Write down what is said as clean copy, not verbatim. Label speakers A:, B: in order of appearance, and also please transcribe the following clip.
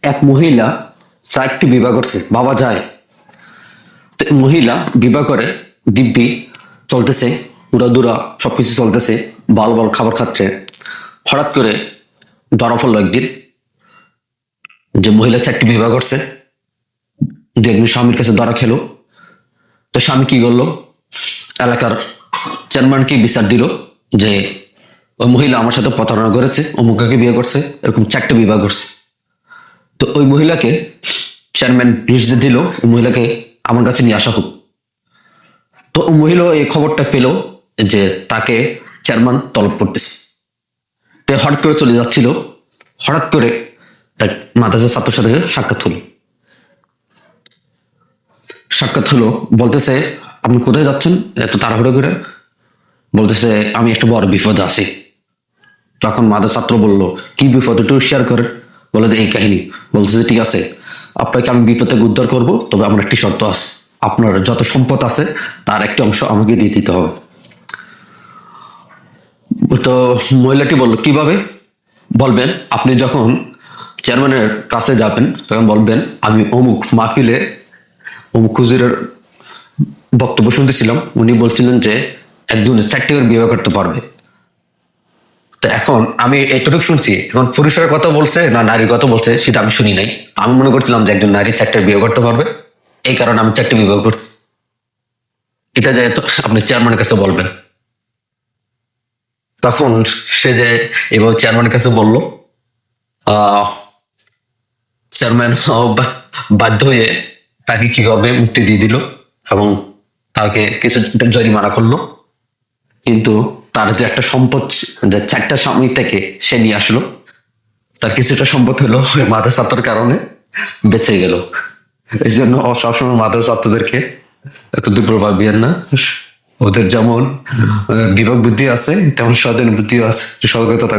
A: এক মহিলা 4টি বিবাহ করছে, বাবা যায়। তো মহিলা বিবাহ করে, দিব্যি চলতেছে, উড়াদুরা সবকিছু চলতেছে, ভালো ভালো খাবার খাচ্ছে। হঠাৎ করে ধরা পড়লো একদিন যে মহিলা 4টি বিবাহ করছে। দু একদিন স্বামীর কাছে ধরা খেলো। তো স্বামী কি করলো, এলাকার চেয়ারম্যানকে বিচার দিল যে ওই মহিলা আমার সাথে প্রতারণা করেছে, অমুকাকে বিয়ে করছে, এরকম 4টা বিবাহ করছে। তো ওই মহিলাকে চেয়ারম্যান নির্দেশ দিল ওই মহিলাকে আমার কাছে নিয়ে আসা হোক। তো ওই মহিলা এই খবরটা পেল যে তাকে চেয়ারম্যান তলব করতেছে। তো হঠাৎ করে চলে যাচ্ছিল, হঠাৎ করে এক মাদ্রাসার ছাত্রের সাথে সাক্ষাৎ হলো। বলতেছে, আপনি কোথায় যাচ্ছেন এত তাড়াহুড়ো করে? বলতেছে, আমি একটা বড় বিপদে আছি। তখন মাদ্রাসা ছাত্র বলল, কি বিপদ, একটু শেয়ার করেন। বলে এই কাহিনী। বলতেছে, ঠিক আছে, আপনাকে আমি বিপদ থেকে উদ্ধার করবো, তবে আমার একটি শর্ত আছে, আপনার যত সম্পদ আছে তার একটি অংশ আমাকে দিয়ে দিতে হবে। তো মহিলাটি বলল, কিভাবে? বলবেন, আপনি যখন চেয়ারম্যানের কাছে যাবেন তখন বলবেন, আমি অমুক মাহফিলে অমুক হুজুরের বক্তব্য শুনতেছিলাম, উনি বলছিলেন যে একজনের 4টি করে বিবাহ করতে পারবে। তো এখন আমি এতটুকু শুনছি, এখন পুরুষের কথা বলছে না নারীর কথা বলছে সেটা আমি শুনি নাই। আমি মনে করছিলাম যে একজন নারী 4টা বিয়ে করতে পারবে, এই কারণে আমি 4টি বিবাহ করছি। এটা যে আপনি চেয়ারম্যানের কাছে বলবেন। তখন সে যে এবার চেয়ারম্যানের কাছে বলল, আহ চেয়ারম্যান বাধ্য হয়ে তাকে কি করবে মুক্তি দিয়ে দিল এবং তাকে কিছু জরিমানা করলো। কিন্তু তার যে একটা সম্পদ, যে 4টা স্বামী থেকে সে নিয়ে আসলো, তার কিছুটা সম্পদ হলো ওই মাদ্রাসা ছাত্রের কারণে বেঁচে গেল। এই জন্য সবসময় মাদ্রাসা ছাত্রদেরকে এত দুর্বল ভাবিয়েন না। ওদের যেমন বিভাগ বুদ্ধি আছে তেমন স্বাধীন বুদ্ধিও আছে, সতর্কতা